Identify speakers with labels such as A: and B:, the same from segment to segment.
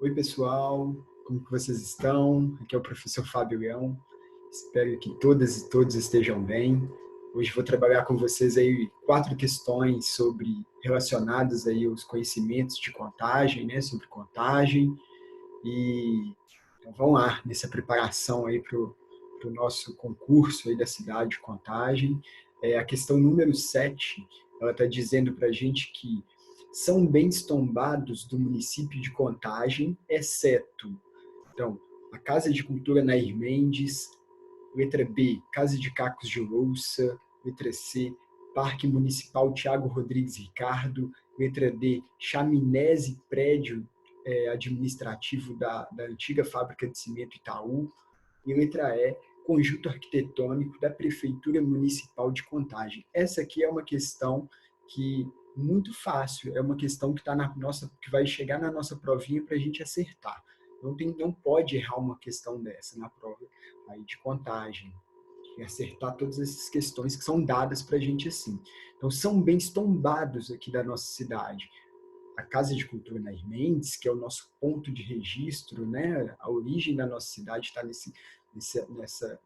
A: Oi, pessoal, como que vocês estão? Aqui é o professor Fábio Leão. Espero que todas e todos estejam bem. Hoje vou trabalhar com vocês aí 4 questões relacionadas aí aos conhecimentos de contagem, né, sobre contagem. E então vamos lá nessa preparação aí para o nosso concurso aí da cidade de contagem. A questão número 7, ela está dizendo para a gente que são bens tombados do município de Contagem, exceto, então, a Casa de Cultura Nair Mendes, letra B, Casa de Cacos de Louça, letra C, Parque Municipal Tiago Rodrigues Ricardo, letra D, chaminés e prédio administrativo da antiga fábrica de cimento Itaú, e letra E, conjunto arquitetônico da Prefeitura Municipal de Contagem. Essa aqui é uma questão que muito fácil, é uma questão que que vai chegar na nossa provinha para a gente acertar. Não pode errar uma questão dessa na prova aí de contagem e acertar todas essas questões que são dadas para a gente assim. Então, são bens tombados aqui da nossa cidade. A Casa de Cultura Nair Mendes, que é o nosso ponto de registro, né? A origem da nossa cidade está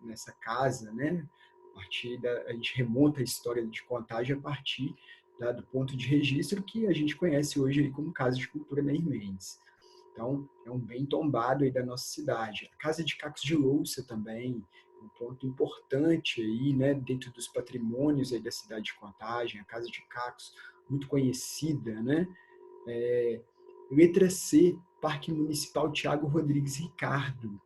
A: nessa casa, né? A gente remonta a história de Contagem a partir do ponto de registro que a gente conhece hoje aí como Casa de Cultura Nair Mendes. Então, é um bem tombado aí da nossa cidade. A Casa de Cacos de Louça também, um ponto importante aí, né, dentro dos patrimônios aí da cidade de Contagem, a Casa de Cacos, muito conhecida, né? Letra C, Parque Municipal Tiago Rodrigues Ricardo.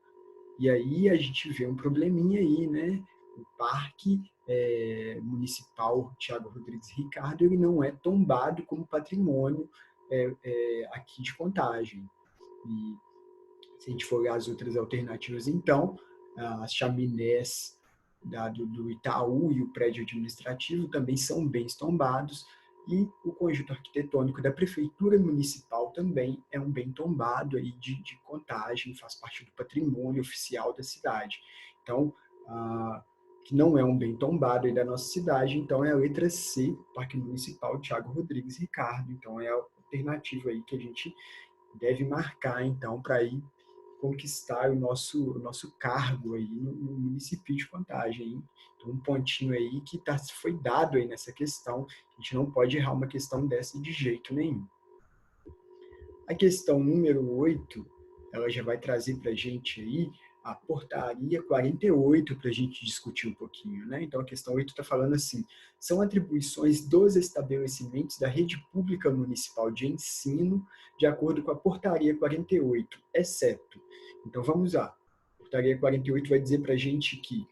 A: E aí a gente vê um probleminha aí, né? O Parque Municipal Tiago Rodrigues Ricardo, ele não é tombado como patrimônio aqui de Contagem. E se a gente for olhar as outras alternativas, então, as chaminés do Itaú e o prédio administrativo também são bens tombados, e o conjunto arquitetônico da Prefeitura Municipal também é um bem tombado aí de Contagem, faz parte do patrimônio oficial da cidade. Então, que não é um bem tombado aí da nossa cidade, então é a letra C, Parque Municipal Tiago Rodrigues Ricardo. Então, é a alternativa aí que a gente deve marcar, então, para ir conquistar o nosso cargo aí no município de Contagem. Hein? Então, um pontinho aí que foi dado aí nessa questão. A gente não pode errar uma questão dessa de jeito nenhum. A questão número 8, ela já vai trazer para a gente aí a portaria 48 para a gente discutir um pouquinho, né? Então, a questão 8 está falando assim, são atribuições dos estabelecimentos da rede pública municipal de ensino, de acordo com a portaria 48, exceto. Então, vamos lá. A portaria 48 vai dizer para a gente que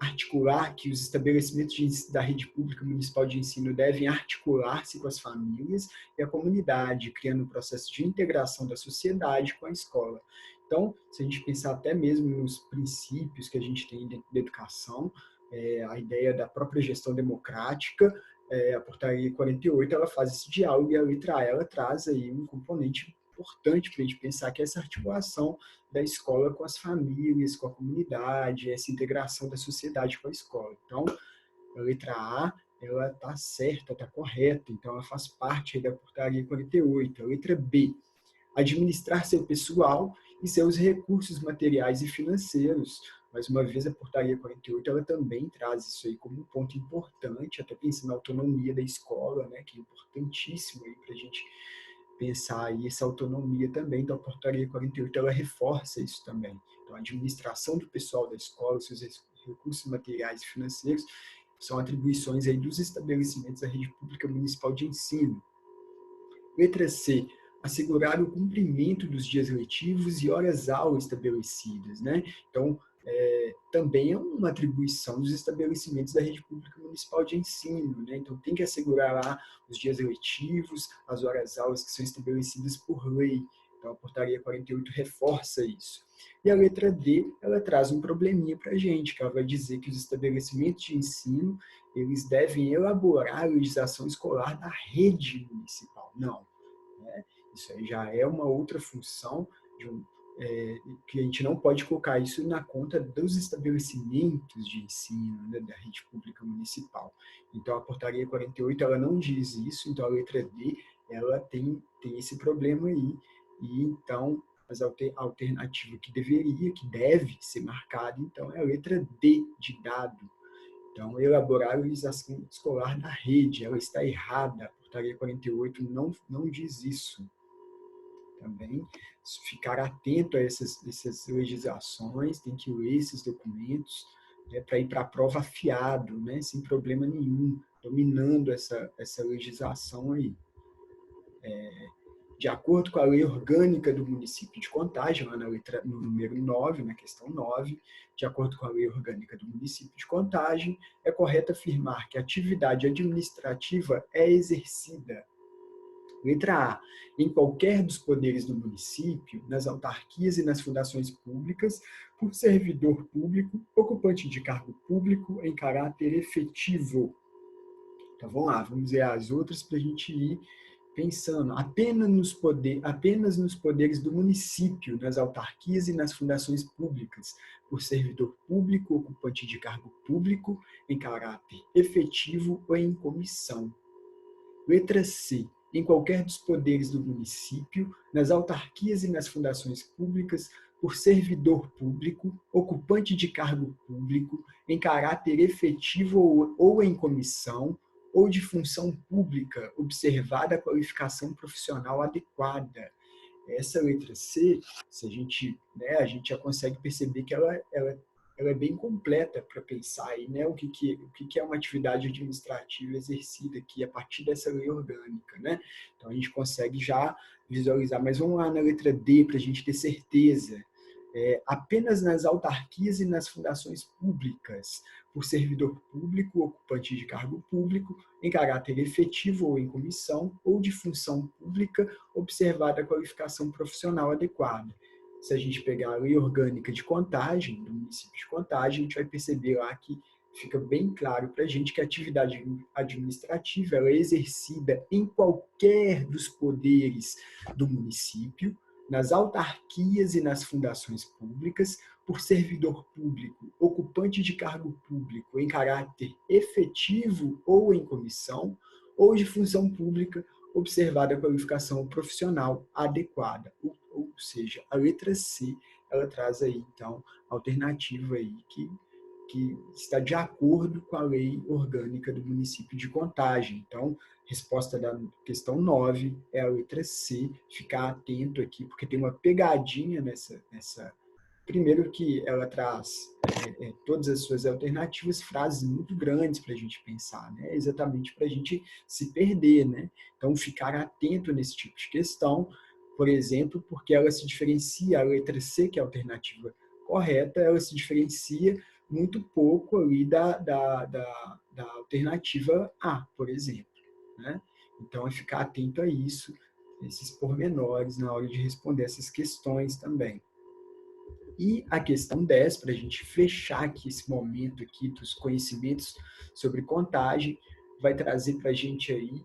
A: articular que os estabelecimentos da rede pública municipal de ensino devem articular-se com as famílias e a comunidade, criando um processo de integração da sociedade com a escola. Então, se a gente pensar até mesmo nos princípios que a gente tem dentro da educação, a ideia da própria gestão democrática, a portaria 48, ela faz esse diálogo, e a letra A, ela traz aí um componente importante para a gente pensar, que é essa articulação da escola com as famílias, com a comunidade, essa integração da sociedade com a escola. Então, a letra A, ela está certa, está correta, então ela faz parte da portaria 48. A letra B, administrar seu pessoal e seus recursos materiais e financeiros. Mais uma vez, a portaria 48, ela também traz isso aí como um ponto importante, até pensando na autonomia da escola, né, que é importantíssimo para a gente pensar aí essa autonomia também. Então, a portaria 48, ela reforça isso também. Então, a administração do pessoal da escola, seus recursos materiais e financeiros, são atribuições aí dos estabelecimentos da rede pública municipal de ensino. Letra C, assegurar o cumprimento dos dias letivos e horas-aula estabelecidas, né? Então, também é uma atribuição dos estabelecimentos da rede pública municipal de ensino, né? Então, tem que assegurar lá os dias letivos, as horas-aulas que são estabelecidas por lei. Então, a portaria 48 reforça isso. E a letra D, ela traz um probleminha para a gente, que ela vai dizer que os estabelecimentos de ensino, eles devem elaborar a legislação escolar da rede municipal. Não. Né? Isso aí já é uma outra função que a gente não pode colocar isso na conta dos estabelecimentos de ensino, né, da rede pública municipal. Então, a portaria 48, ela não diz isso, então a letra D, ela tem esse problema aí, E, então, a alternativa que deve ser marcada, então, é a letra D, de dado. Então, elaborar a organização escolar na rede, ela está errada. A portaria 48 não diz isso. Também ficar atento a essas legislações, tem que ler esses documentos, né, para ir para a prova afiado, né, sem problema nenhum, dominando essa legislação aí. De acordo com a lei orgânica do município de Contagem, lá no número 9, na questão 9, de acordo com a lei orgânica do município de Contagem, é correto afirmar que a atividade administrativa é exercida. Letra A. Em qualquer dos poderes do município, nas autarquias e nas fundações públicas, por servidor público, ocupante de cargo público em caráter efetivo. Então, vamos lá, vamos ver as outras para a gente ir pensando. Apenas nos poderes do município, nas autarquias e nas fundações públicas, por servidor público, ocupante de cargo público em caráter efetivo ou em comissão. Letra C. Em qualquer dos poderes do município, nas autarquias e nas fundações públicas, por servidor público, ocupante de cargo público, em caráter efetivo ou em comissão, ou de função pública, observada a qualificação profissional adequada. Essa letra C, se a gente já consegue perceber que ela é bem completa para pensar aí, né, o que é uma atividade administrativa exercida aqui a partir dessa lei orgânica, né? Então a gente consegue já visualizar, mas vamos lá na letra D para a gente ter certeza. Apenas nas autarquias e nas fundações públicas, por servidor público, ocupante de cargo público, em caráter efetivo ou em comissão, ou de função pública, observada a qualificação profissional adequada. Se a gente pegar a lei orgânica de Contagem, do município de Contagem, a gente vai perceber lá que fica bem claro para a gente que a atividade administrativa ela é exercida em qualquer dos poderes do município, nas autarquias e nas fundações públicas, por servidor público, ocupante de cargo público em caráter efetivo ou em comissão, ou de função pública, observada a qualificação profissional adequada. Ou seja, a letra C, ela traz aí, então, a alternativa aí que está de acordo com a lei orgânica do município de Contagem. Então, resposta da questão 9 é a letra C. Ficar atento aqui, porque tem uma pegadinha nessa. Primeiro que ela traz todas as suas alternativas, frases muito grandes para a gente pensar, né? Exatamente para a gente se perder, né? Então, ficar atento nesse tipo de questão, por exemplo, porque ela se diferencia, a letra C, que é a alternativa correta, ela se diferencia muito pouco ali da alternativa A, por exemplo, né? Então, é ficar atento a isso, esses pormenores, na hora de responder essas questões também. E a questão 10, para a gente fechar aqui esse momento aqui dos conhecimentos sobre contagem, vai trazer para a gente aí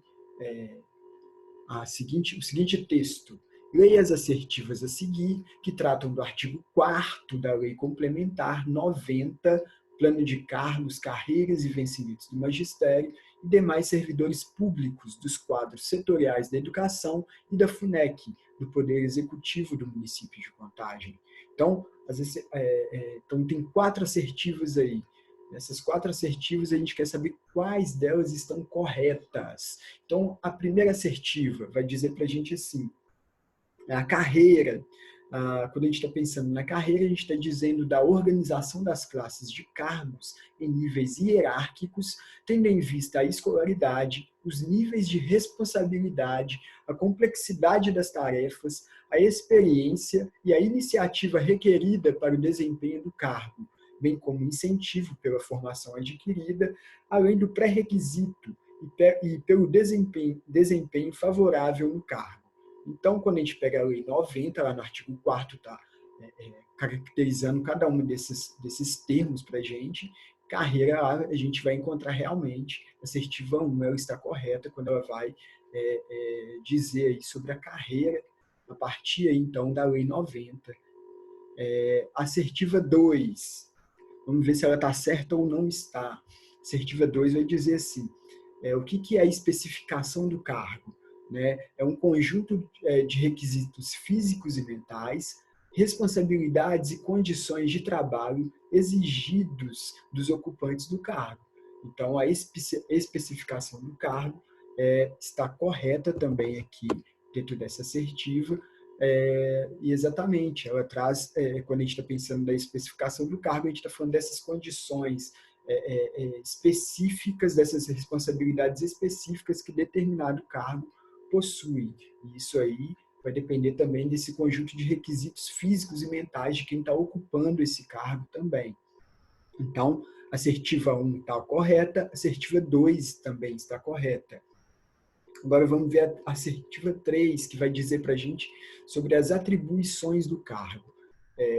A: o seguinte texto. Leia as assertivas a seguir, que tratam do artigo 4º da Lei Complementar 90, Plano de Cargos, Carreiras e Vencimentos do Magistério e demais servidores públicos dos quadros setoriais da educação e da FUNEC, do Poder Executivo do município de Contagem. Então, tem 4 assertivas aí. Nessas 4 assertivas, a gente quer saber quais delas estão corretas. Então, a primeira assertiva vai dizer para a gente assim, a carreira. Quando a gente está pensando na carreira, a gente está dizendo da organização das classes de cargos em níveis hierárquicos, tendo em vista a escolaridade, os níveis de responsabilidade, a complexidade das tarefas, a experiência e a iniciativa requerida para o desempenho do cargo, bem como incentivo pela formação adquirida, além do pré-requisito e pelo desempenho favorável no cargo. Então, quando a gente pega a Lei 90, lá no artigo 4º está caracterizando cada um desses termos para a gente. Carreira, a gente vai encontrar realmente, a assertiva 1 ela está correta quando ela vai dizer aí sobre a carreira, a partir aí, então da Lei 90. Assertiva 2, vamos ver se ela está certa ou não está. Assertiva 2 vai dizer assim, o que é a especificação do cargo? né? É um conjunto de requisitos físicos e mentais, responsabilidades e condições de trabalho exigidos dos ocupantes do cargo. Então, a especificação do cargo está correta também aqui dentro dessa assertiva, e exatamente, ela traz, quando a gente está pensando da especificação do cargo, a gente está falando dessas condições específicas, dessas responsabilidades específicas que determinado cargo possui. E isso aí vai depender também desse conjunto de requisitos físicos e mentais de quem está ocupando esse cargo também. Então, a assertiva 1 está correta, a assertiva 2 também está correta. Agora vamos ver a assertiva 3, que vai dizer para a gente sobre as atribuições do cargo.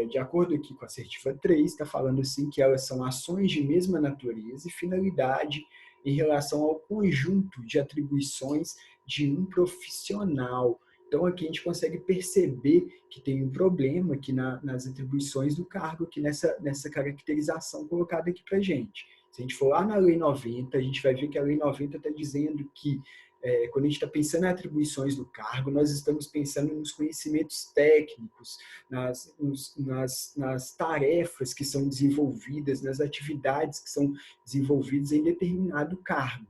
A: De acordo aqui com a assertiva 3, está falando assim que elas são ações de mesma natureza e finalidade em relação ao conjunto de atribuições de um profissional. Então, aqui a gente consegue perceber que tem um problema aqui nas atribuições do cargo, aqui nessa caracterização colocada aqui para a gente. Se a gente for lá na Lei 90, a gente vai ver que a Lei 90 está dizendo que quando a gente está pensando em atribuições do cargo, nós estamos pensando nos conhecimentos técnicos, nas tarefas que são desenvolvidas, nas atividades que são desenvolvidas em determinado cargo.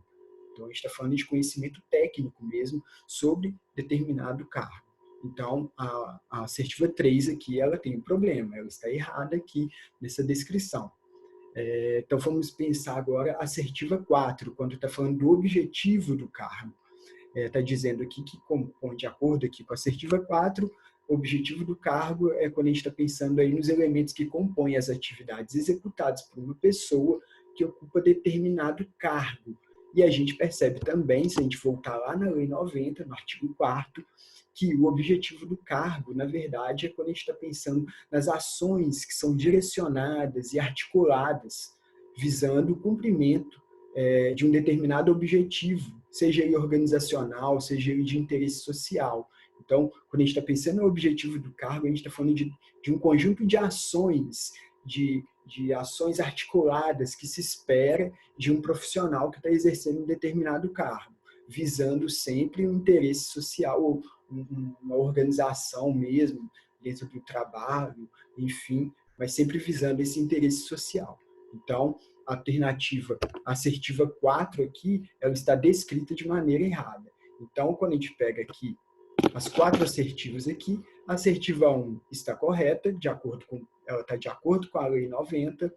A: Então, a gente está falando de conhecimento técnico mesmo sobre determinado cargo. Então, a assertiva 3 aqui, ela tem um problema, ela está errada aqui nessa descrição. Então, vamos pensar agora a assertiva 4, quando está falando do objetivo do cargo. Está dizendo aqui que, de acordo aqui com a assertiva 4, o objetivo do cargo é quando a gente está pensando aí nos elementos que compõem as atividades executadas por uma pessoa que ocupa determinado cargo. E a gente percebe também, se a gente voltar lá na Lei 90, no artigo 4º, que o objetivo do cargo, na verdade, é quando a gente está pensando nas ações que são direcionadas e articuladas, visando o cumprimento de um determinado objetivo, seja ele organizacional, seja ele de interesse social. Então, quando a gente está pensando no objetivo do cargo, a gente está falando de um conjunto de ações, de ações articuladas que se espera de um profissional que está exercendo um determinado cargo, visando sempre um interesse social, ou uma organização mesmo, dentro do trabalho, enfim, mas sempre visando esse interesse social. Então, a alternativa assertiva 4 aqui, ela está descrita de maneira errada. Então, quando a gente pega aqui as 4 assertivas aqui, a assertiva 1 está correta, ela está de acordo com a Lei 90,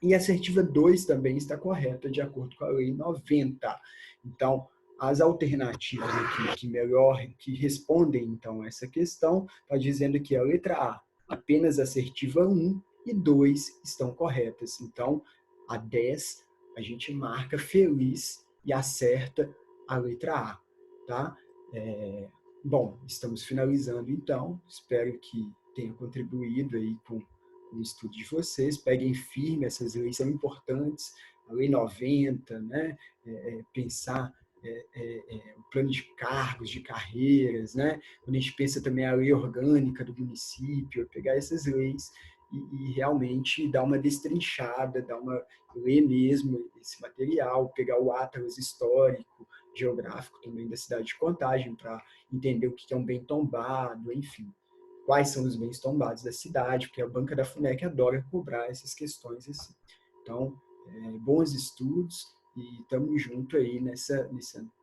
A: e a assertiva 2 também está correta, de acordo com a Lei 90. Então, as alternativas aqui que respondem, então, a essa questão, está dizendo que a letra A, apenas a assertiva 1 e 2 estão corretas. Então, a 10, a gente marca feliz e acerta a letra A, tá? Bom, estamos finalizando então, espero que tenha contribuído aí com o estudo de vocês, peguem firme, essas leis são importantes, a Lei 90, né? Pensar o plano de cargos, de carreiras, né? Quando a gente pensa também a lei orgânica do município, pegar essas leis e realmente dar uma destrinchada, ler mesmo esse material, pegar o atlas histórico, geográfico também da cidade de Contagem, para entender o que é um bem tombado, enfim, quais são os bens tombados da cidade, porque a banca da FUNEC adora cobrar essas questões assim. Então, bons estudos e estamos juntos aí nessa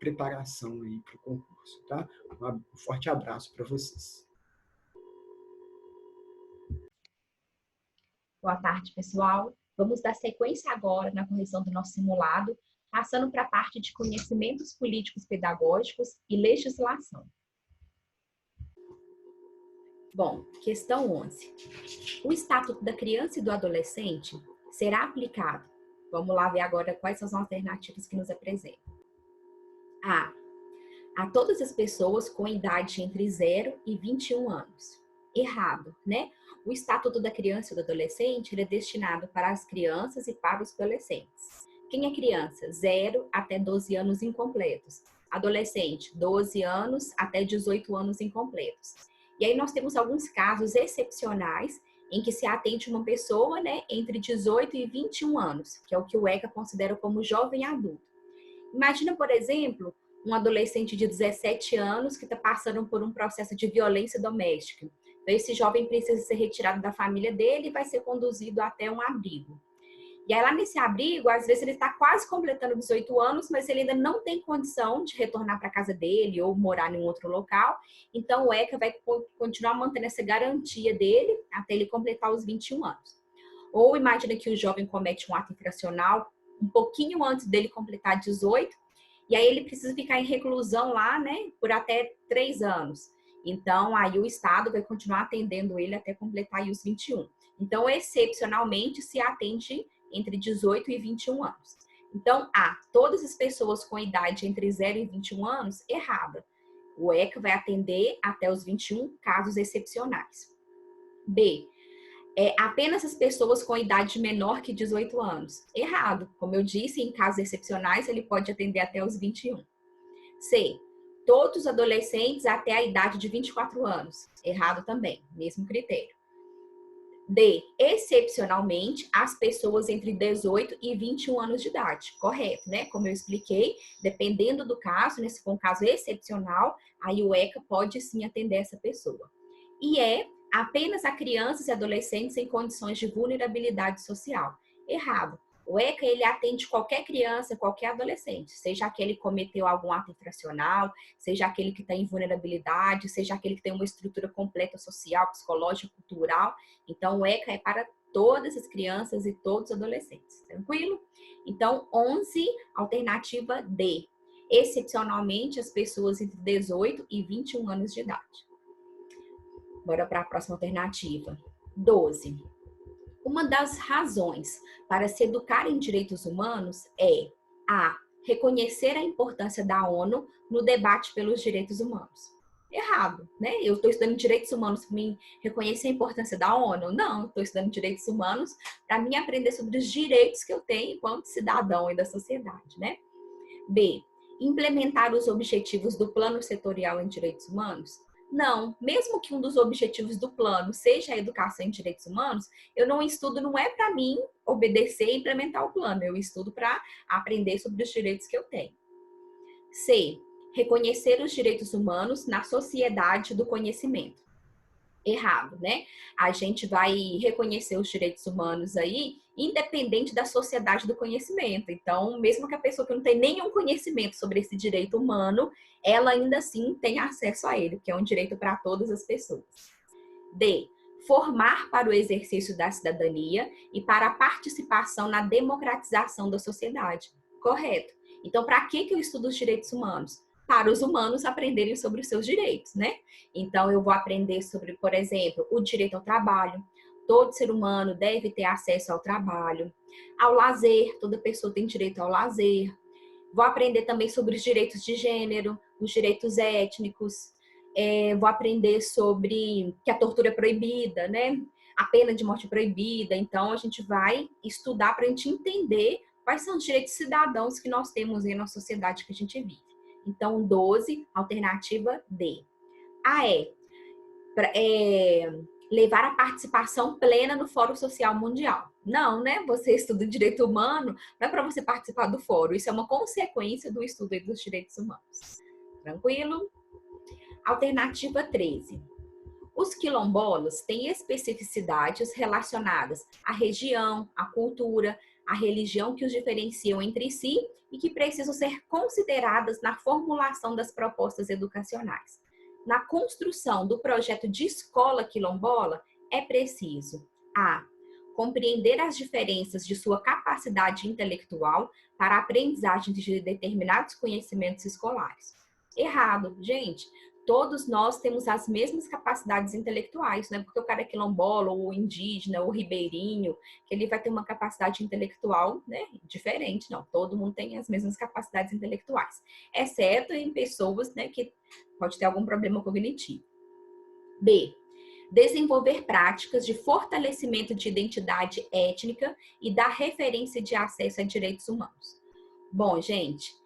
A: preparação aí para o concurso, tá? Um forte abraço para vocês.
B: Boa tarde, pessoal. Vamos dar sequência agora na correção do nosso simulado, passando para a parte de conhecimentos políticos pedagógicos e legislação. Bom, questão 11. O Estatuto da Criança e do Adolescente será aplicado. Vamos lá ver agora quais são as alternativas que nos apresentam. A. A todas as pessoas com idade entre 0 e 21 anos. Errado, né? O Estatuto da Criança e do Adolescente ele é destinado para as crianças e para os adolescentes. Quem é criança? 0 até 12 anos incompletos. Adolescente, 12 anos até 18 anos incompletos. E aí nós temos alguns casos excepcionais em que se atende uma pessoa, né, entre 18 e 21 anos, que é o que o ECA considera como jovem adulto. Imagina, por exemplo, um adolescente de 17 anos que está passando por um processo de violência doméstica. Então, esse jovem precisa ser retirado da família dele e vai ser conduzido até um abrigo. E aí, lá nesse abrigo, às vezes ele está quase completando 18 anos, mas ele ainda não tem condição de retornar para a casa dele ou morar em um outro local. Então, o ECA vai continuar mantendo essa garantia dele até ele completar os 21 anos. Ou imagina que o jovem comete um ato infracional um pouquinho antes dele completar 18, e aí ele precisa ficar em reclusão lá, né, por até 3 anos. Então, aí o Estado vai continuar atendendo ele até completar aí os 21. Então, excepcionalmente, se atende entre 18 e 21 anos. Então, todas as pessoas com idade entre 0 e 21 anos, errada. O ECA vai atender até os 21 casos excepcionais. B, apenas as pessoas com idade menor que 18 anos. Errado. Como eu disse, em casos excepcionais, ele pode atender até os 21. C, todos os adolescentes até a idade de 24 anos. Errado também, mesmo critério. D, excepcionalmente, as pessoas entre 18 e 21 anos de idade. Correto, né? Como eu expliquei, dependendo do caso, né, se for um caso excepcional, aí o ECA pode sim atender essa pessoa. E apenas a crianças e adolescentes em condições de vulnerabilidade social. Errado. O ECA, ele atende qualquer criança, qualquer adolescente, seja aquele que cometeu algum ato infracional, seja aquele que está em vulnerabilidade, seja aquele que tem uma estrutura completa social, psicológica, cultural. Então, o ECA é para todas as crianças e todos os adolescentes. Tranquilo? Então, 11, alternativa D. Excepcionalmente, as pessoas entre 18 e 21 anos de idade. Bora para a próxima alternativa. 12. Uma das razões para se educar em direitos humanos é reconhecer a importância da ONU no debate pelos direitos humanos. Errado, né? Eu estou estudando direitos humanos para mim reconhecer a importância da ONU? Não, estou estudando direitos humanos para mim aprender sobre os direitos que eu tenho enquanto cidadão e da sociedade, né? B, implementar os objetivos do Plano Setorial em Direitos Humanos? Não, mesmo que um dos objetivos do plano seja a educação em direitos humanos, eu não estudo, não é para mim obedecer e implementar o plano, eu estudo para aprender sobre os direitos que eu tenho. C, reconhecer os direitos humanos na sociedade do conhecimento. Errado, né? A gente vai reconhecer os direitos humanos aí, independente da sociedade do conhecimento. Então, mesmo que a pessoa que não tem nenhum conhecimento sobre esse direito humano, ela ainda assim tem acesso a ele, que é um direito para todas as pessoas. D, formar para o exercício da cidadania e para a participação na democratização da sociedade. Correto. Então, para que eu estudo os direitos humanos? Para os humanos aprenderem sobre os seus direitos, né? Então, eu vou aprender sobre, por exemplo, o direito ao trabalho. Todo ser humano deve ter acesso ao trabalho. Ao lazer, toda pessoa tem direito ao lazer. Vou aprender também sobre os direitos de gênero, os direitos étnicos. Vou aprender sobre que a tortura é proibida, né? A pena de morte é proibida. Então, a gente vai estudar para a gente entender quais são os direitos cidadãos que nós temos aí na sociedade que a gente vive. Então, 12, alternativa D. Levar a participação plena no Fórum Social Mundial. Não, né? Você estuda direito humano, não é para você participar do fórum. Isso é uma consequência do estudo dos direitos humanos. Tranquilo? Alternativa 13. Os quilombolas têm especificidades relacionadas à região, à cultura, à religião que os diferenciam entre si e que precisam ser consideradas na formulação das propostas educacionais. Na construção do projeto de escola quilombola, é preciso compreender as diferenças de sua capacidade intelectual para a aprendizagem de determinados conhecimentos escolares. Errado, gente. Todos nós temos as mesmas capacidades intelectuais, não é porque o cara é quilombola, ou indígena, ou ribeirinho, que ele vai ter uma capacidade intelectual, né, diferente. Não, todo mundo tem as mesmas capacidades intelectuais, exceto em pessoas, né, que pode ter algum problema cognitivo. B, desenvolver práticas de fortalecimento de identidade étnica e da referência de acesso a direitos humanos. Bom, gente,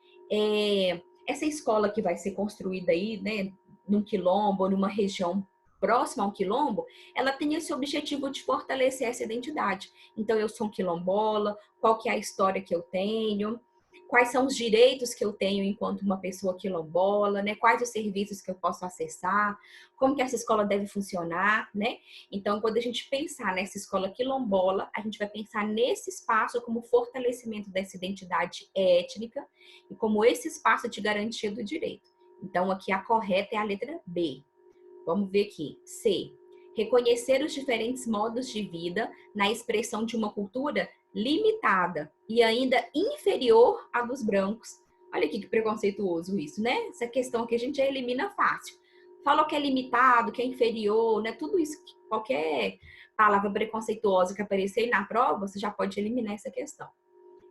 B: essa escola que vai ser construída aí, né, num quilombo, numa região próxima ao quilombo, ela tem esse objetivo de fortalecer essa identidade. Então, eu sou um quilombola, qual que é a história que eu tenho, quais são os direitos que eu tenho enquanto uma pessoa quilombola, né? Quais os serviços que eu posso acessar, como que essa escola deve funcionar, né? Então, quando a gente pensar nessa escola quilombola, a gente vai pensar nesse espaço como fortalecimento dessa identidade étnica e como esse espaço de garantia do direito. Então, aqui a correta é a letra B. Vamos ver aqui. C. Reconhecer os diferentes modos de vida na expressão de uma cultura limitada e ainda inferior à dos brancos. Olha aqui que preconceituoso isso, né? Essa questão que a gente já elimina fácil. Falou que é limitado, que é inferior, né? Tudo isso, qualquer palavra preconceituosa que aparecer aí na prova, você já pode eliminar essa questão.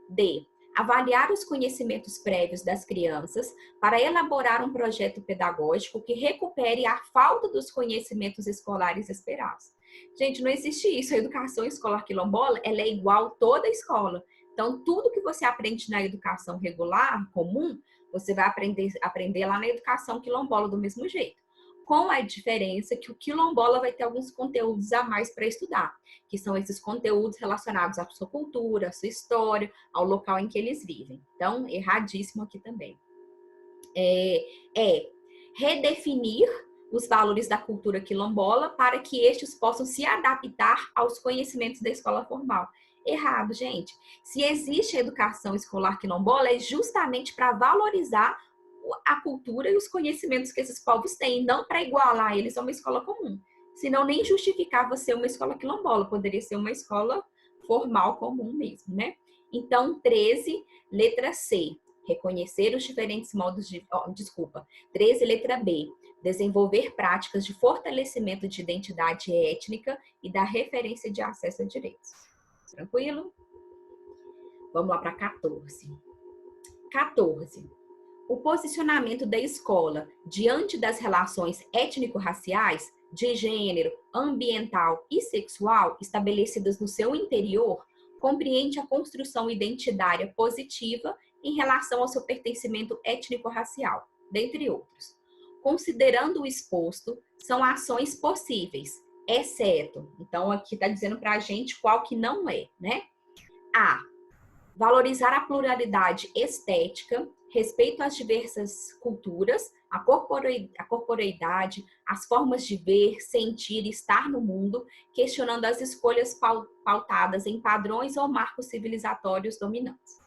B: D. Avaliar os conhecimentos prévios das crianças para elaborar um projeto pedagógico que recupere a falta dos conhecimentos escolares esperados. Gente, não existe isso. A educação escolar quilombola, ela é igual toda a escola. Então, tudo que você aprende na educação regular, comum, você vai aprender lá na educação quilombola do mesmo jeito. Com a diferença que o quilombola vai ter alguns conteúdos a mais para estudar, que são esses conteúdos relacionados à sua cultura, à sua história, ao local em que eles vivem. Então, erradíssimo aqui também. Redefinir os valores da cultura quilombola para que estes possam se adaptar aos conhecimentos da escola formal. Errado, gente. Se existe a educação escolar quilombola, é justamente para valorizar a cultura e os conhecimentos que esses povos têm, não para igualar eles a uma escola comum. Senão nem justificava ser uma escola quilombola, poderia ser uma escola formal comum mesmo, né? Então, 13, letra C. Reconhecer os diferentes modos de... 13, letra B. Desenvolver práticas de fortalecimento de identidade étnica e da referência de acesso a direitos. Tranquilo? Vamos lá para 14. 14. O posicionamento da escola diante das relações étnico-raciais, de gênero, ambiental e sexual estabelecidas no seu interior compreende a construção identitária positiva em relação ao seu pertencimento étnico-racial, dentre outros. Considerando o exposto, são ações possíveis, exceto, então aqui está dizendo para a gente qual que não é, né? A. Valorizar a pluralidade estética, respeito às diversas culturas, a corporeidade, as formas de ver, sentir e estar no mundo, questionando as escolhas pautadas em padrões ou marcos civilizatórios dominantes.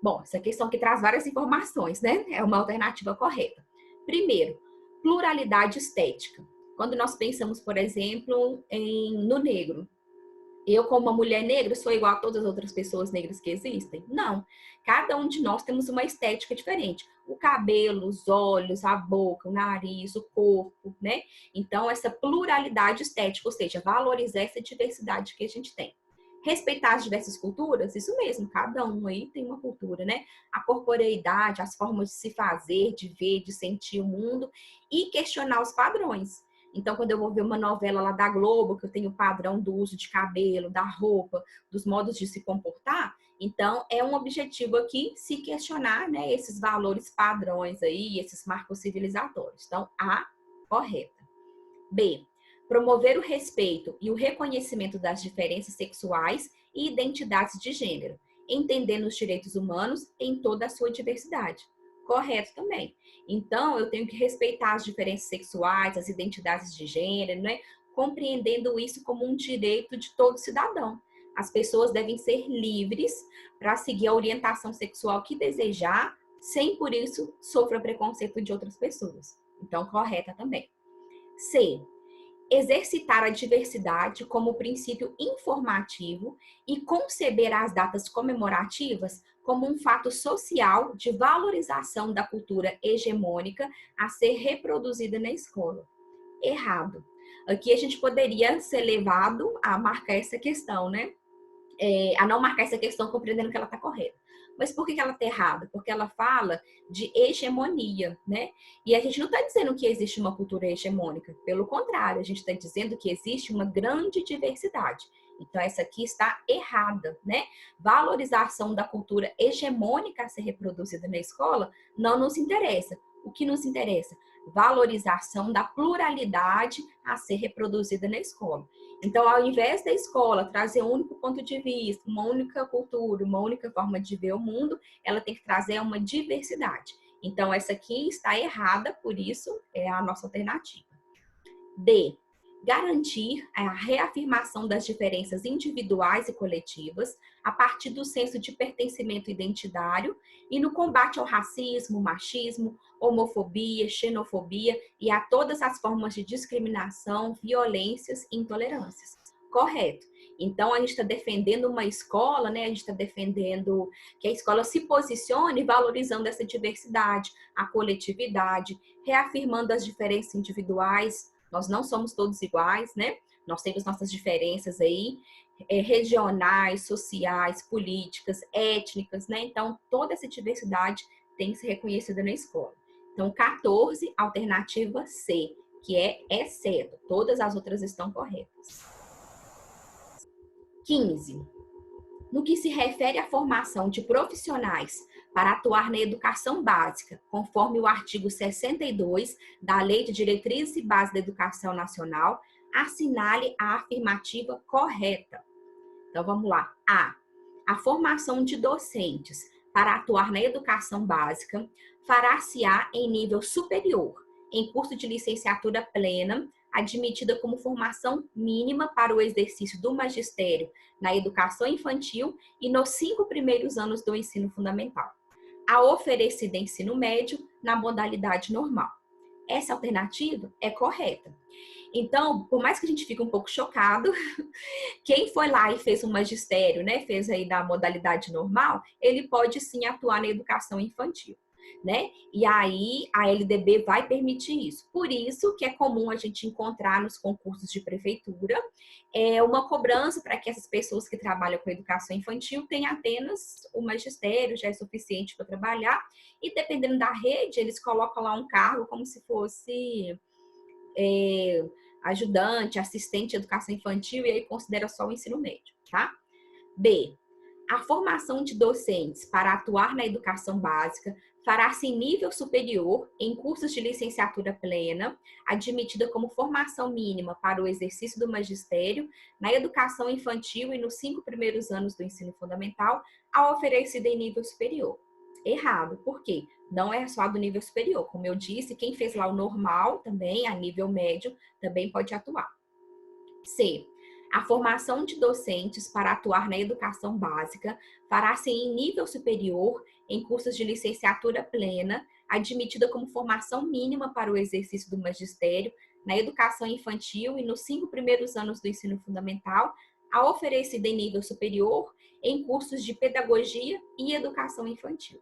B: Bom, essa questão que traz várias informações, né? É uma alternativa correta. Primeiro, pluralidade estética. Quando nós pensamos, por exemplo, no negro, eu, como uma mulher negra, sou igual a todas as outras pessoas negras que existem? Não. Cada um de nós temos uma estética diferente. O cabelo, os olhos, a boca, o nariz, o corpo, né? Então, essa pluralidade estética, ou seja, valorizar essa diversidade que a gente tem. Respeitar as diversas culturas, isso mesmo, cada um aí tem uma cultura, né? A corporeidade, as formas de se fazer, de ver, de sentir o mundo e questionar os padrões. Então, quando eu vou ver uma novela lá da Globo, que eu tenho o padrão do uso de cabelo, da roupa, dos modos de se comportar, então é um objetivo aqui se questionar, né, esses valores padrões aí, esses marcos civilizatórios. Então, A, correta. B, promover o respeito e o reconhecimento das diferenças sexuais e identidades de gênero, entendendo os direitos humanos em toda a sua diversidade. Correto também. Então, eu tenho que respeitar as diferenças sexuais, as identidades de gênero, né? Compreendendo isso como um direito de todo cidadão. As pessoas devem ser livres para seguir a orientação sexual que desejar, sem por isso sofrer preconceito de outras pessoas. Então, correta também. C. Exercitar a diversidade como princípio informativo e conceber as datas comemorativas como um fato social de valorização da cultura hegemônica a ser reproduzida na escola. Errado. Aqui a gente poderia ser levado a marcar essa questão, né? A não marcar essa questão compreendendo que ela está correta. Mas por que ela está errada? Porque ela fala de hegemonia, né? E a gente não está dizendo que existe uma cultura hegemônica. Pelo contrário, a gente está dizendo que existe uma grande diversidade. Então, essa aqui está errada, né? Valorização da cultura hegemônica a ser reproduzida na escola não nos interessa. O que nos interessa? Valorização da pluralidade a ser reproduzida na escola. Então, ao invés da escola trazer um único ponto de vista, uma única cultura, uma única forma de ver o mundo, ela tem que trazer uma diversidade. Então, essa aqui está errada, por isso é a nossa alternativa. D. Garantir a reafirmação das diferenças individuais e coletivas a partir do senso de pertencimento identitário e no combate ao racismo, machismo, homofobia, xenofobia e a todas as formas de discriminação, violências e intolerâncias. Correto. Então, a gente está defendendo uma escola, né? A gente está defendendo que a escola se posicione valorizando essa diversidade, a coletividade, reafirmando as diferenças individuais. Nós não somos todos iguais, né? Nós temos nossas diferenças aí, regionais, sociais, políticas, étnicas, né? Então, toda essa diversidade tem que ser reconhecida na escola. Então, 14, alternativa C, que é exceto. Todas as outras estão corretas. 15. No que se refere à formação de profissionais para atuar na educação básica, conforme o artigo 62 da Lei de Diretrizes e Bases da Educação Nacional, assinale a afirmativa correta. Então, vamos lá. A. A formação de docentes para atuar na educação básica fará-se-á em nível superior, em curso de licenciatura plena, admitida como formação mínima para o exercício do magistério na educação infantil e nos 5 primeiros anos do ensino fundamental, a oferecida em ensino médio na modalidade normal. Essa alternativa é correta. Então, por mais que a gente fique um pouco chocado, quem foi lá e fez um magistério, né, fez aí da modalidade normal, ele pode sim atuar na educação infantil, né? E aí a LDB vai permitir isso. Por isso que é comum a gente encontrar nos concursos de prefeitura uma cobrança para que essas pessoas que trabalham com educação infantil tenham apenas o magistério, já é suficiente para trabalhar, e dependendo da rede, eles colocam lá um cargo como se fosse ajudante, assistente de educação infantil, e aí considera só o ensino médio, tá? B. A formação de docentes para atuar na educação básica fará-se em nível superior em cursos de licenciatura plena, admitida como formação mínima para o exercício do magistério na educação infantil e nos 5 primeiros anos do ensino fundamental, a oferecida em nível superior. Errado. Por quê? Não é só do nível superior. Como eu disse, quem fez lá o normal também, a nível médio, também pode atuar. C. A formação de docentes para atuar na educação básica fará-se em nível superior em cursos de licenciatura plena, admitida como formação mínima para o exercício do magistério na educação infantil e nos 5 primeiros anos do ensino fundamental, a oferecida em nível superior em cursos de pedagogia e educação infantil.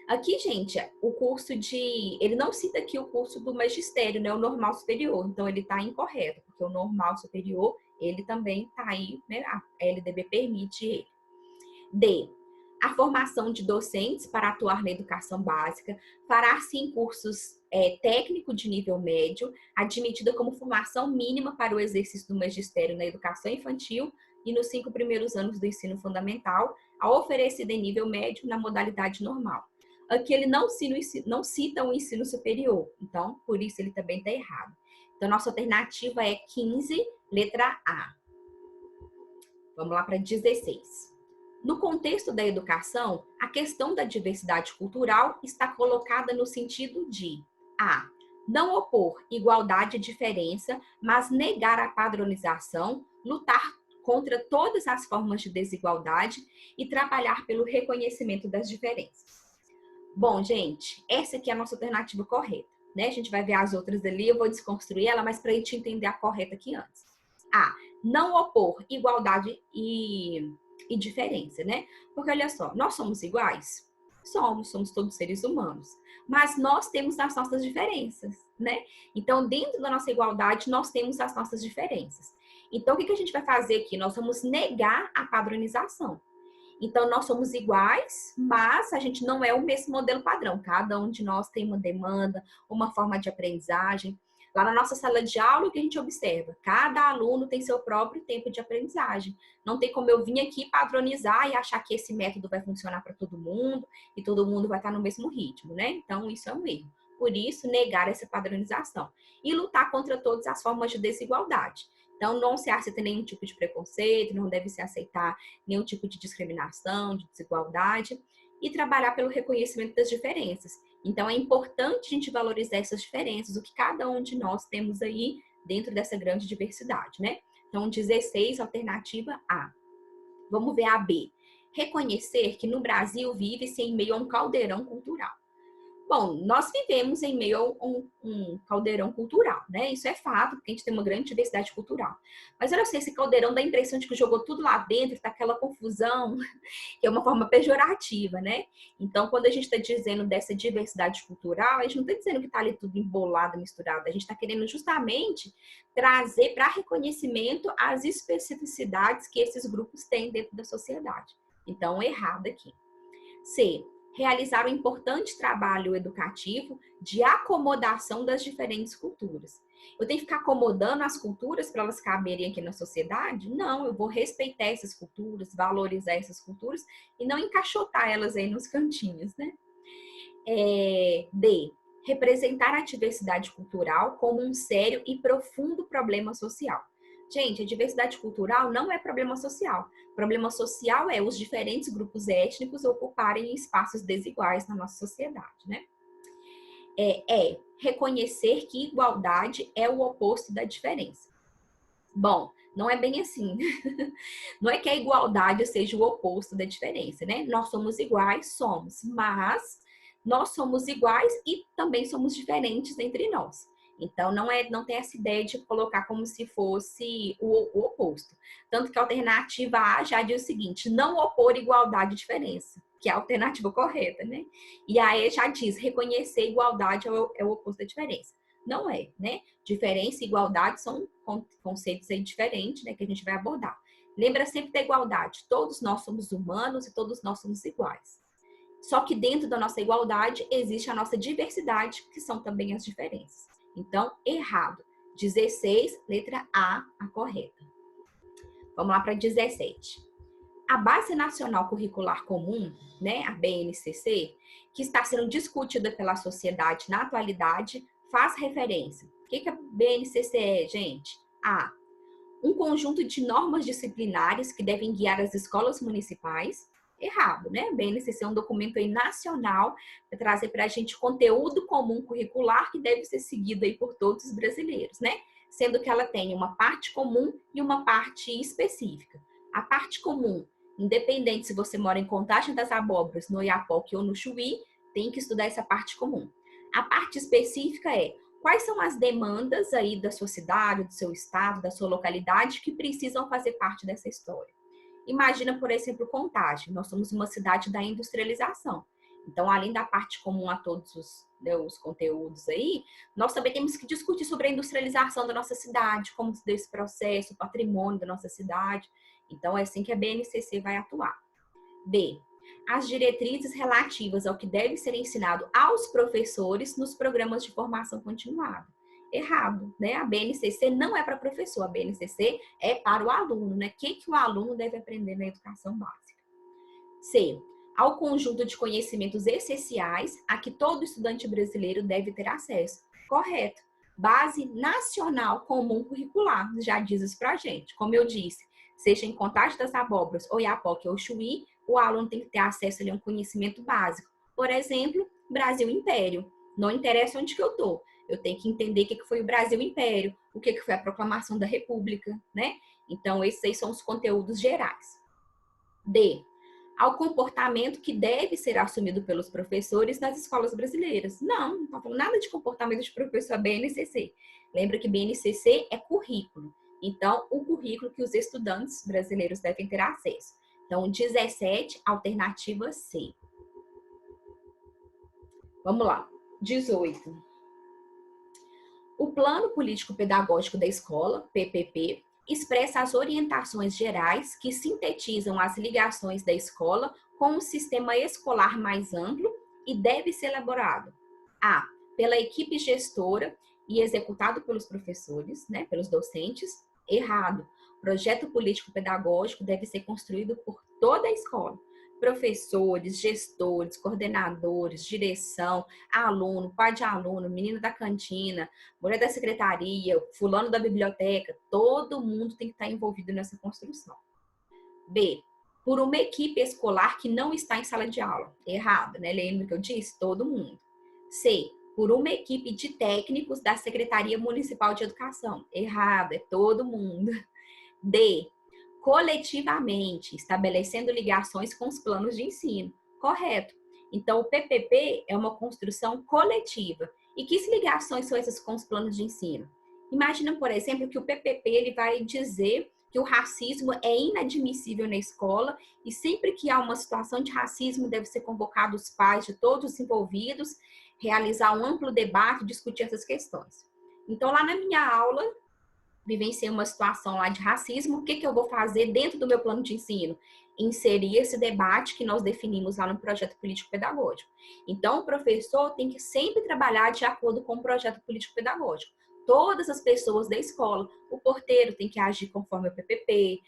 B: Aqui, gente, o curso ele não cita aqui o curso do magistério, né, o normal superior, então ele está incorreto, porque o normal superior, ele também está aí, né, a LDB permite ele. D. A formação de docentes para atuar na educação básica fará-se em cursos técnico de nível médio, admitida como formação mínima para o exercício do magistério na educação infantil e nos 5 primeiros anos do ensino fundamental, a oferecida em nível médio na modalidade normal. Aqui ele não cita o ensino superior, então por isso ele também está errado. Então nossa alternativa é 15, letra A. Vamos lá para 16. No contexto da educação, a questão da diversidade cultural está colocada no sentido de A. Não opor igualdade e diferença, mas negar a padronização, lutar contra todas as formas de desigualdade e trabalhar pelo reconhecimento das diferenças. Bom, gente, essa aqui é a nossa alternativa correta, né? A gente vai ver as outras ali, eu vou desconstruir ela, mas para a gente entender a correta aqui antes. A. Não opor igualdade e diferença, né? Porque olha só, nós somos iguais? Somos todos seres humanos. Mas nós temos as nossas diferenças, né? Então, dentro da nossa igualdade, nós temos as nossas diferenças. Então, o que a gente vai fazer aqui? Nós vamos negar a padronização. Então, nós somos iguais, mas a gente não é o mesmo modelo padrão. Cada um de nós tem uma demanda, uma forma de aprendizagem. Lá na nossa sala de aula, o que a gente observa? Cada aluno tem seu próprio tempo de aprendizagem. Não tem como eu vir aqui padronizar e achar que esse método vai funcionar para todo mundo e todo mundo vai estar no mesmo ritmo, né? Então, isso é um erro. por isso, negar essa padronização e lutar contra todas as formas de desigualdade. Então, não se aceita nenhum tipo de preconceito, não deve se aceitar nenhum tipo de discriminação, de desigualdade, e trabalhar pelo reconhecimento das diferenças. Então, é importante a gente valorizar essas diferenças, o que cada um de nós temos aí dentro dessa grande diversidade, né? Então, 16, alternativa A. Vamos ver a B. Reconhecer que no Brasil vive-se em meio a um caldeirão cultural. Bom, nós vivemos em meio a um caldeirão cultural, né? Isso é fato, porque a gente tem uma grande diversidade cultural. Mas olha só, esse caldeirão dá a impressão de que jogou tudo lá dentro, tá aquela confusão, que é uma forma pejorativa, né? Então, quando a gente está dizendo dessa diversidade cultural, a gente não está dizendo que está ali tudo embolado, misturado. A gente está querendo justamente trazer para reconhecimento as especificidades que esses grupos têm dentro da sociedade. Então, errado aqui. C. Realizar um importante trabalho educativo de acomodação das diferentes culturas. Eu tenho que ficar acomodando as culturas para elas caberem aqui na sociedade? Não, eu vou respeitar essas culturas, valorizar essas culturas e não encaixotar elas aí nos cantinhos, né? D. Representar a diversidade cultural como um sério e profundo problema social. Gente, a diversidade cultural não é problema social. Problema social é os diferentes grupos étnicos ocuparem espaços desiguais na nossa sociedade, né? Reconhecer que igualdade é o oposto da diferença. Bom, não é bem assim. Não é que a igualdade seja o oposto da diferença, né? Nós somos iguais, somos, mas nós somos iguais e também somos diferentes entre nós. Então, não tem essa ideia de colocar como se fosse o oposto. Tanto que a alternativa A já diz o seguinte, não opor igualdade e diferença, que é a alternativa correta, né? E a E já diz, reconhecer igualdade é o oposto da diferença. Não é, né? Diferença e igualdade são conceitos aí diferentes, né, que a gente vai abordar. Lembra sempre da igualdade. Todos nós somos humanos e todos nós somos iguais. Só que dentro da nossa igualdade existe a nossa diversidade, que são também as diferenças. Então, errado. 16, letra A correta. Vamos lá para 17. A Base Nacional Curricular Comum, né, a BNCC, que está sendo discutida pela sociedade na atualidade, faz referência. O que a BNCC é, gente? A. Um conjunto de normas disciplinares que devem guiar as escolas municipais. Errado, né? A BNCC é um documento aí nacional para trazer para a gente conteúdo comum curricular que deve ser seguido aí por todos os brasileiros, né? Sendo que ela tem uma parte comum e uma parte específica. A parte comum, independente se você mora em Contagem das Abóboras, no Oiapoque ou no Chuí, tem que estudar essa parte comum. A parte específica é quais são as demandas aí da sua cidade, do seu estado, da sua localidade que precisam fazer parte dessa história. Imagina, por exemplo, Contagem. Nós somos uma cidade da industrialização. Então, além da parte comum a todos os conteúdos aí, nós também temos que discutir sobre a industrialização da nossa cidade, como se deu esse processo, o patrimônio da nossa cidade. Então, é assim que a BNCC vai atuar. B. As diretrizes relativas ao que deve ser ensinado aos professores nos programas de formação continuada. Errado, né? A BNCC não é para professor, a BNCC é para o aluno, né? O que o aluno deve aprender na educação básica. C. Ao conjunto de conhecimentos essenciais a que todo estudante brasileiro deve ter acesso. Correto. Base Nacional Comum Curricular, já diz isso pra gente. Como eu disse, seja em Contagem das Abóboras, Oiapoque ou Chuí, o aluno tem que ter acesso a um conhecimento básico. Por exemplo, Brasil Império. Não interessa onde que eu tô. Eu tenho que entender o que foi o Brasil Império, o que foi a Proclamação da República, né? Então, esses aí são os conteúdos gerais. D. Ao comportamento que deve ser assumido pelos professores nas escolas brasileiras. Não está falando nada de comportamento de professor BNCC. Lembra que BNCC é currículo. Então, o currículo que os estudantes brasileiros devem ter acesso. Então, 17, alternativa C. Vamos lá. 18. O Plano Político Pedagógico da Escola, PPP, expressa as orientações gerais que sintetizam as ligações da escola com o sistema escolar mais amplo e deve ser elaborado A. Pela equipe gestora e executado pelos professores, né, pelos docentes. Errado. Projeto político pedagógico deve ser construído por toda a escola. professores, gestores, coordenadores, direção, aluno, pai de aluno, menino da cantina, mulher da secretaria, fulano da biblioteca, todo mundo tem que estar envolvido nessa construção. B, por uma equipe escolar que não está em sala de aula. Errado, né? Lembra que eu disse? Todo mundo. C, por uma equipe de técnicos da Secretaria Municipal de Educação. Errado, é todo mundo. D, coletivamente, estabelecendo ligações com os planos de ensino. Correto. Então, o PPP é uma construção coletiva. E que ligações são essas com os planos de ensino? Imagina, por exemplo, que o PPP ele vai dizer que o racismo é inadmissível na escola e sempre que há uma situação de racismo deve ser convocado os pais de todos os envolvidos, realizar um amplo debate, discutir essas questões. Então, lá na minha aula, vivenciei uma situação lá de racismo, o que eu vou fazer dentro do meu plano de ensino? Inserir esse debate que nós definimos lá no projeto político-pedagógico. Então, o professor tem que sempre trabalhar de acordo com o projeto político-pedagógico. Todas as pessoas da escola, o porteiro tem que agir conforme o PPP,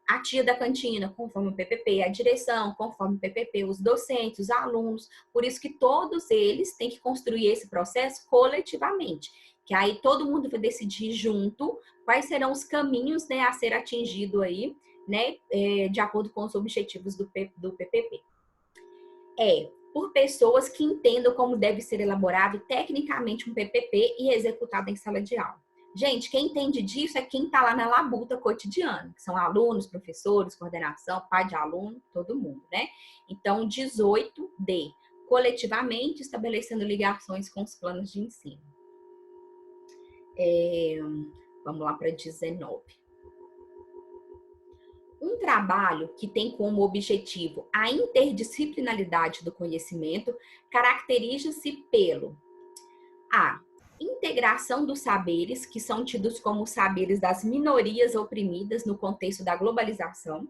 B: a tia da cantina conforme o PPP, a direção conforme o PPP, os docentes, os alunos. Por isso que todos eles têm que construir esse processo coletivamente, que aí todo mundo vai decidir junto quais serão os caminhos, né, a ser atingido aí, né, de acordo com os objetivos do PPP. Por pessoas que entendam como deve ser elaborado tecnicamente um PPP e executado em sala de aula. Gente, quem entende disso é quem está lá na labuta cotidiana, que são alunos, professores, coordenação, pai de aluno, todo mundo, né? Então, 18D, coletivamente estabelecendo ligações com os planos de ensino. Vamos lá para 19. Um trabalho que tem como objetivo a interdisciplinaridade do conhecimento caracteriza-se pelo A, integração dos saberes, que são tidos como saberes das minorias oprimidas no contexto da globalização.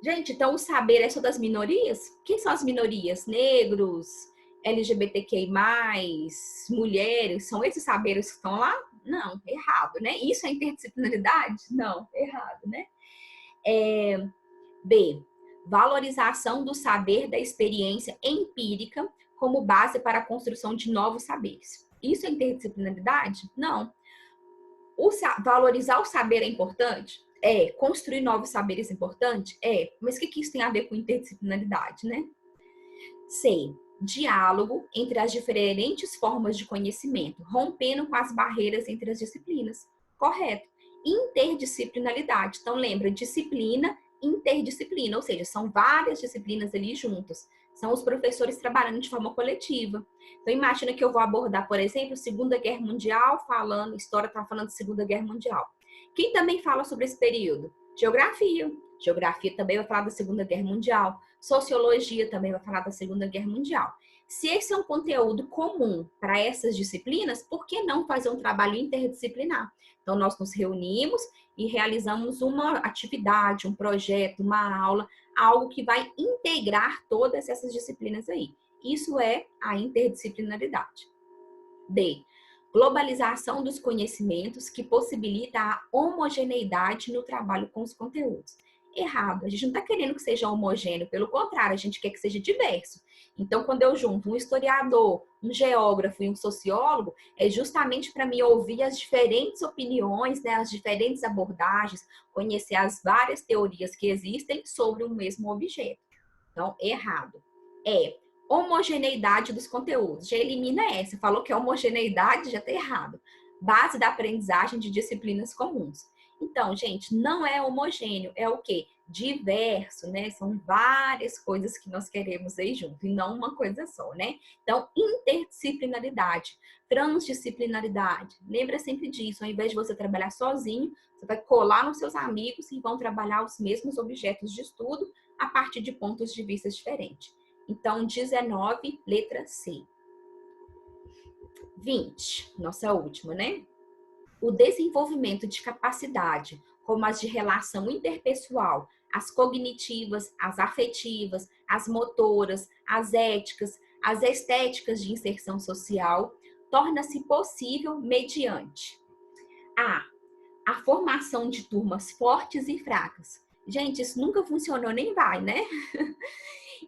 B: Gente, então o saber é só das minorias? Quem são as minorias? Negros, LGBTQI+, mulheres, são esses saberes que estão lá? Não, errado, né? Isso é interdisciplinaridade? Não, errado, né? B, valorização do saber da experiência empírica como base para a construção de novos saberes. Isso é interdisciplinaridade? Não. Valorizar o saber é importante? É. Construir novos saberes é importante? É. Mas o que isso tem a ver com interdisciplinaridade, né? C, diálogo entre as diferentes formas de conhecimento, rompendo com as barreiras entre as disciplinas. Correto. Interdisciplinaridade. Então, lembra, disciplina, interdisciplina, ou seja, são várias disciplinas ali juntas. São os professores trabalhando de forma coletiva. Então, imagina que eu vou abordar, por exemplo, Segunda Guerra Mundial, história está falando de Segunda Guerra Mundial. Quem também fala sobre esse período? Geografia. Geografia também vai falar da Segunda Guerra Mundial. Sociologia também vai falar da Segunda Guerra Mundial. Se esse é um conteúdo comum para essas disciplinas, por que não fazer um trabalho interdisciplinar? Então, nós nos reunimos e realizamos uma atividade, um projeto, uma aula, algo que vai integrar todas essas disciplinas aí. Isso é a interdisciplinaridade. D, globalização dos conhecimentos que possibilita a homogeneidade no trabalho com os conteúdos. Errado, a gente não está querendo que seja homogêneo, pelo contrário, a gente quer que seja diverso. Então, quando eu junto um historiador, um geógrafo e um sociólogo, é justamente para me ouvir as diferentes opiniões, né, as diferentes abordagens, conhecer as várias teorias que existem sobre o mesmo objeto. Então, errado. Homogeneidade dos conteúdos. Já elimina essa. Falou que é homogeneidade, já está errado. Base da aprendizagem de disciplinas comuns. Então, gente, não é homogêneo, é o quê? Diverso, né? São várias coisas que nós queremos aí junto, e não uma coisa só, né? Então, interdisciplinaridade, transdisciplinaridade. Lembra sempre disso, ao invés de você trabalhar sozinho, você vai colar nos seus amigos e vão trabalhar os mesmos objetos de estudo a partir de pontos de vista diferentes. Então, 19, letra C. 20, nossa última, né? O desenvolvimento de capacidade, como as de relação interpessoal, as cognitivas, as afetivas, as motoras, as éticas, as estéticas de inserção social, torna-se possível mediante a formação de turmas fortes e fracas. Gente, isso nunca funcionou nem vai, né?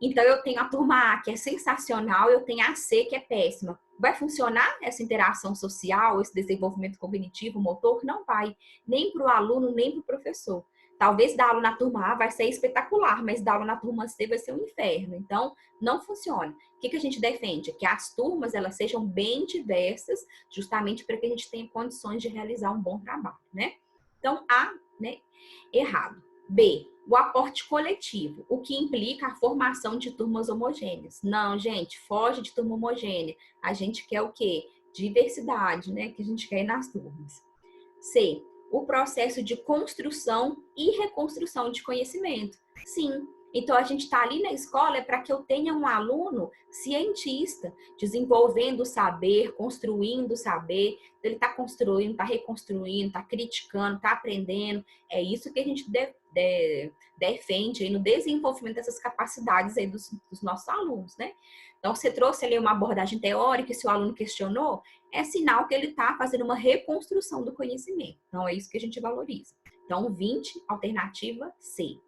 B: Então, eu tenho a turma A, que é sensacional, eu tenho a C, que é péssima. Vai funcionar essa interação social, esse desenvolvimento cognitivo, motor? Não vai. Nem para o aluno, nem para o professor. Talvez dar aula na turma A vai ser espetacular, mas dar aula na turma C vai ser um inferno. Então, não funciona. O que a gente defende? Que as turmas elas sejam bem diversas, justamente para que a gente tenha condições de realizar um bom trabalho, né? Então, A, né? Errado. B, o aporte coletivo, o que implica a formação de turmas homogêneas. Não, gente, foge de turma homogênea. A gente quer o quê? Diversidade, né? Que a gente quer ir nas turmas. C, o processo de construção e reconstrução de conhecimento. Sim, então a gente está ali na escola para que eu tenha um aluno cientista, desenvolvendo o saber, construindo o saber. Ele está construindo, está reconstruindo, está criticando, está aprendendo. É isso que a gente defende aí no desenvolvimento dessas capacidades aí dos nossos alunos, né? Então, você trouxe ali uma abordagem teórica, e se o aluno questionou, é sinal que ele está fazendo uma reconstrução do conhecimento. Então, é isso que a gente valoriza. Então, 20, alternativa C.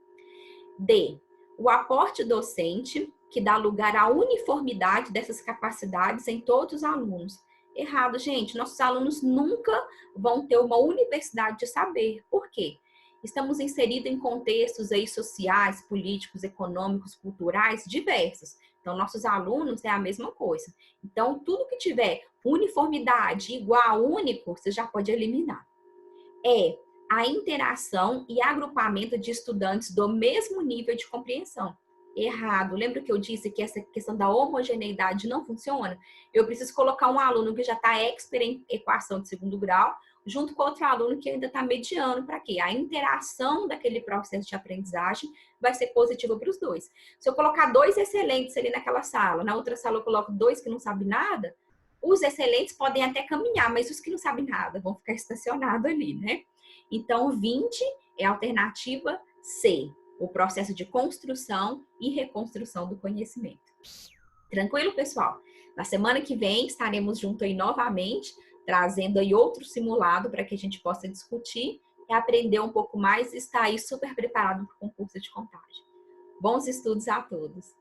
B: D, o aporte docente, que dá lugar à uniformidade dessas capacidades em todos os alunos. Errado, gente. Nossos alunos nunca vão ter uma universidade de saber. Por quê? Estamos inseridos em contextos aí sociais, políticos, econômicos, culturais diversos. Então, nossos alunos é a mesma coisa. Então, tudo que tiver uniformidade, igual, único, você já pode eliminar. É a interação e agrupamento de estudantes do mesmo nível de compreensão. Errado. Lembra que eu disse que essa questão da homogeneidade não funciona? Eu preciso colocar um aluno que já está expert em equação de segundo grau, junto com outro aluno que ainda está mediano, para quê? A interação daquele processo de aprendizagem vai ser positiva para os dois. Se eu colocar 2 excelentes ali naquela sala, na outra sala eu coloco 2 que não sabem nada, os excelentes podem até caminhar, mas os que não sabem nada vão ficar estacionados ali, né? Então, 20 é a alternativa C, o processo de construção e reconstrução do conhecimento. Tranquilo, pessoal? Na semana que vem estaremos juntos aí novamente, trazendo aí outro simulado para que a gente possa discutir e aprender um pouco mais e estar aí super preparado para o concurso de contagem. Bons estudos a todos!